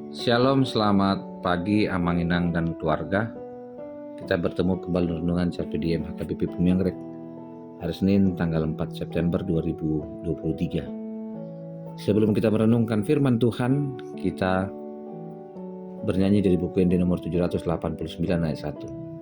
Shalom, selamat pagi Amang Inang dan keluarga. Kita bertemu kembali renungan Sabtu di HKBP Pemiangrek hari Senin tanggal 4 September 2023. Sebelum kita merenungkan firman Tuhan, kita bernyanyi dari buku Ende nomor 789 ayat 1.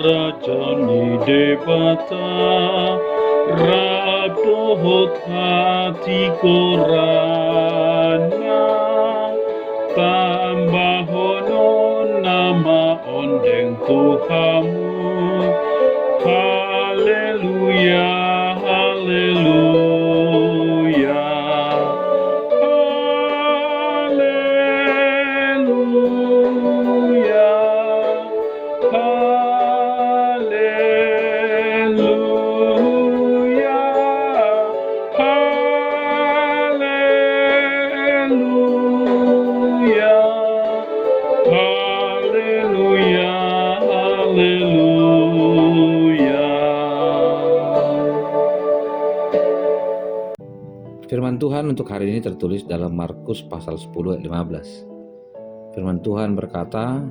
Rajani debata rabdohot hati korana tambahono nama ondeng Tuhamu. Haleluya, haleluya, haleluya, haleluya, haleluya, haleluya, haleluya. Firman Tuhan untuk hari ini tertulis dalam Markus pasal 10 ayat 15. Firman Tuhan berkata,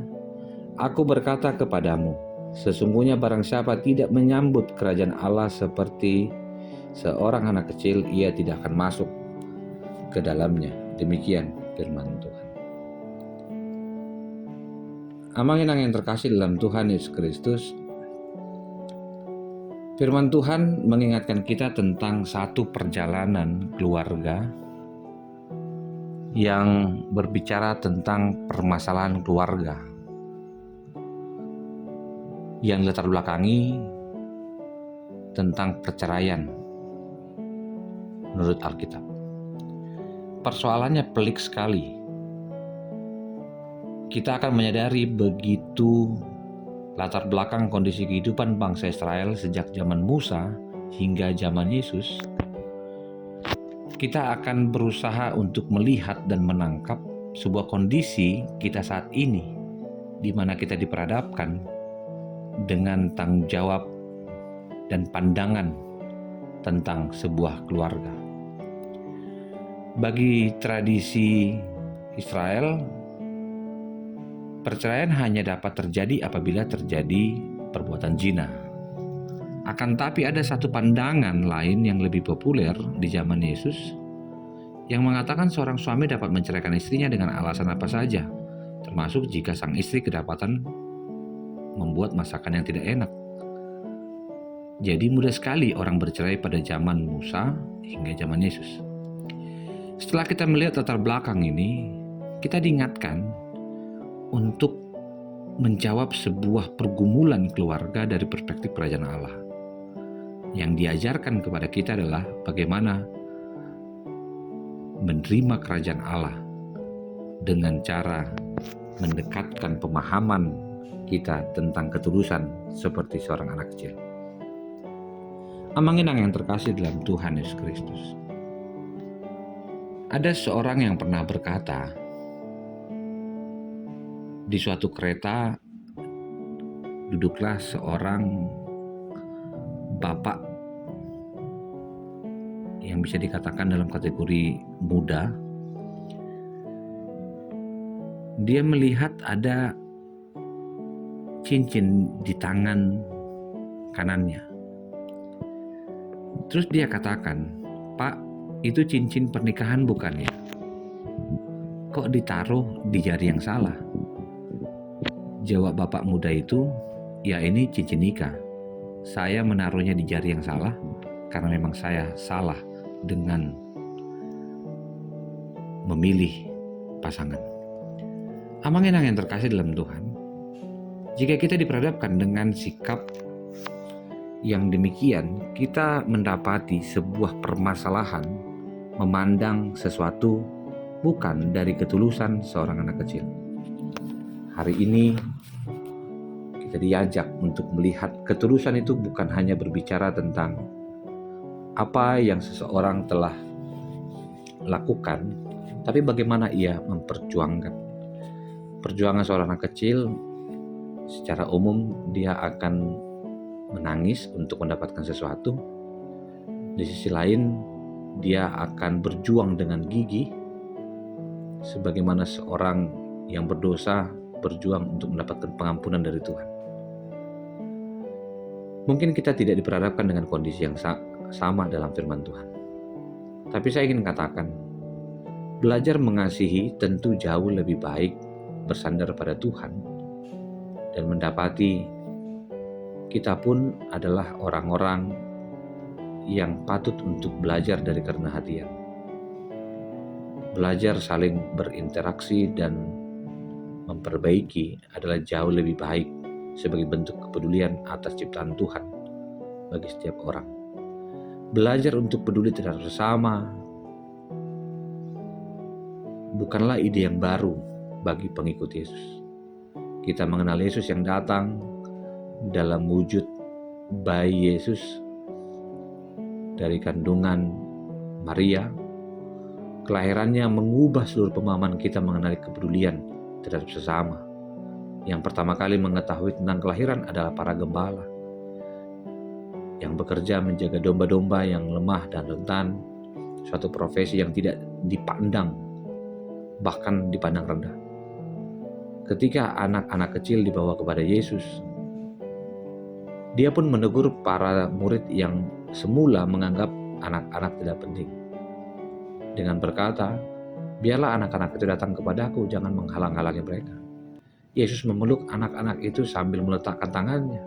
"Aku berkata kepadamu, sesungguhnya barang siapa tidak menyambut kerajaan Allah seperti seorang anak kecil, ia tidak akan masuk ke dalamnya." Demikian firman Tuhan. Amang Inang yang terkasih dalam Tuhan Yesus Kristus, firman Tuhan mengingatkan kita tentang satu perjalanan keluarga yang berbicara tentang permasalahan keluarga yang latar belakangi tentang perceraian menurut Alkitab. Persoalannya pelik sekali. Kita akan menyadari begitu latar belakang kondisi kehidupan bangsa Israel sejak zaman Musa hingga zaman Yesus. Kita akan berusaha untuk melihat dan menangkap sebuah kondisi kita saat ini di mana kita diperhadapkan dengan tanggung jawab dan pandangan tentang sebuah keluarga. Bagi tradisi Israel, perceraian hanya dapat terjadi apabila terjadi perbuatan zina. Akan tapi ada satu pandangan lain yang lebih populer di zaman Yesus yang mengatakan seorang suami dapat menceraikan istrinya dengan alasan apa saja, termasuk jika sang istri kedapatan membuat masakan yang tidak enak. Jadi mudah sekali orang bercerai pada zaman Musa hingga zaman Yesus. Setelah kita melihat latar belakang ini, kita diingatkan untuk menjawab sebuah pergumulan keluarga dari perspektif kerajaan Allah. Yang diajarkan kepada kita adalah bagaimana menerima kerajaan Allah dengan cara mendekatkan pemahaman kita tentang ketulusan seperti seorang anak kecil. Amang Inang yang terkasih dalam Tuhan Yesus Kristus, ada seorang yang pernah berkata, di suatu kereta duduklah seorang bapak yang bisa dikatakan dalam kategori muda. Dia melihat ada cincin di tangan kanannya. Terus dia katakan, "Pak, itu cincin pernikahan bukan ya? Kok ditaruh di jari yang salah?" Jawab bapak muda itu, "Ya, ini cincin nikah. Saya menaruhnya di jari yang salah karena memang saya salah dengan memilih pasangan." Amang Inang yang terkasih dalam Tuhan, jika kita diperhadapkan dengan sikap yang demikian, kita mendapati sebuah permasalahan memandang sesuatu bukan dari ketulusan seorang anak kecil. Hari ini kita diajak untuk melihat ketulusan itu bukan hanya berbicara tentang apa yang seseorang telah lakukan, tapi bagaimana ia memperjuangkan. Perjuangan seorang anak kecil, secara umum dia akan menangis untuk mendapatkan sesuatu. Di sisi lain, dia akan berjuang dengan gigih, sebagaimana seorang yang berdosa berjuang untuk mendapatkan pengampunan dari Tuhan. Mungkin kita tidak diperhadapkan dengan kondisi yang sama dalam firman Tuhan. Tapi saya ingin katakan, belajar mengasihi tentu jauh lebih baik bersandar pada Tuhan dan mendapati kita pun adalah orang-orang yang patut untuk belajar dari kerendahan hati. Belajar saling berinteraksi dan memperbaiki adalah jauh lebih baik sebagai bentuk kepedulian atas ciptaan Tuhan bagi setiap orang. Belajar untuk peduli terhadap sesama bukanlah ide yang baru bagi pengikut Yesus. Kita mengenal Yesus yang datang dalam wujud bayi Yesus dari kandungan Maria. Kelahirannya mengubah seluruh pemahaman kita mengenai kepedulian terhadap sesama. Yang pertama kali mengetahui tentang kelahiran adalah para gembala yang bekerja menjaga domba-domba yang lemah dan rentan, suatu profesi yang tidak dipandang, bahkan dipandang rendah. Ketika anak-anak kecil dibawa kepada Yesus, dia pun menegur para murid yang semula menganggap anak-anak tidak penting, dengan berkata, "Biarlah anak-anak itu datang kepadaku, jangan menghalang-halangi mereka." Yesus memeluk anak-anak itu sambil meletakkan tangannya,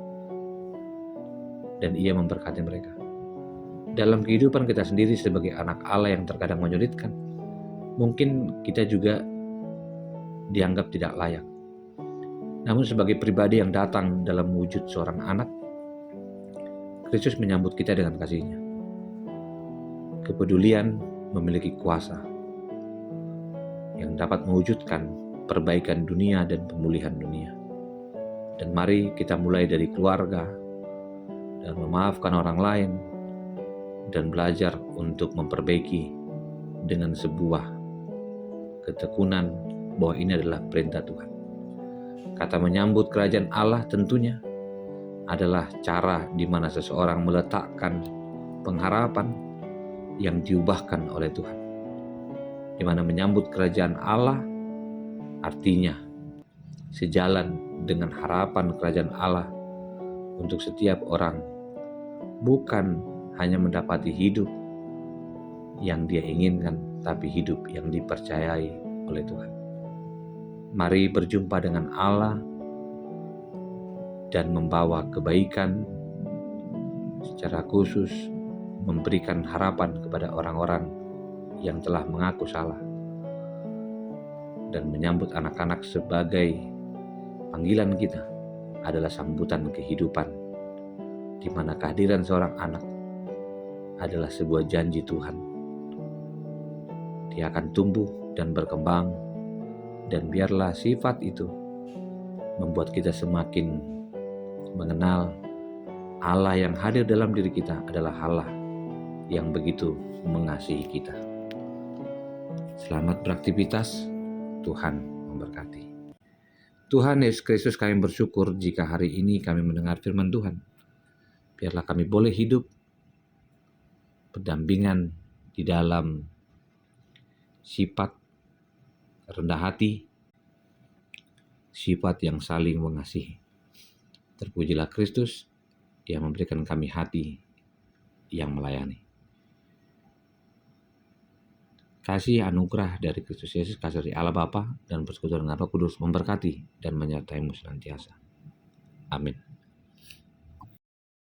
dan ia memberkati mereka. Dalam kehidupan kita sendiri sebagai anak Allah yang terkadang menyulitkan, mungkin kita juga dianggap tidak layak. Namun sebagai pribadi yang datang dalam wujud seorang anak, Kristus menyambut kita dengan kasih-Nya. Kepedulian memiliki kuasa yang dapat mewujudkan perbaikan dunia dan pemulihan dunia. Dan mari kita mulai dari keluarga dan memaafkan orang lain dan belajar untuk memperbaiki dengan sebuah ketekunan bahwa ini adalah perintah Tuhan. Kata menyambut kerajaan Allah tentunya adalah cara di mana seseorang meletakkan pengharapan yang diubahkan oleh Tuhan. Di mana menyambut kerajaan Allah artinya sejalan dengan harapan kerajaan Allah untuk setiap orang, bukan hanya mendapati hidup yang dia inginkan, tapi hidup yang dipercayai oleh Tuhan. Mari berjumpa dengan Allah dan membawa kebaikan, secara khusus memberikan harapan kepada orang-orang yang telah mengaku salah, dan menyambut anak-anak sebagai panggilan kita adalah sambutan kehidupan, di mana kehadiran seorang anak adalah sebuah janji Tuhan. Dia akan tumbuh dan berkembang, dan biarlah sifat itu membuat kita semakin mengenal Allah yang hadir dalam diri kita adalah Allah yang begitu mengasihi kita. Selamat beraktivitas, Tuhan memberkati. Tuhan Yesus Kristus, kami bersyukur jika hari ini kami mendengar firman Tuhan. Biarlah kami boleh hidup berdampingan di dalam sifat rendah hati, sifat yang saling mengasihi. Terpujilah Kristus yang memberikan kami hati yang melayani. Kasih anugerah dari Kristus Yesus, kasih dari Allah Bapa dan persekutuan dengan Roh Kudus memberkati dan menyertai-mu senantiasa. Amin.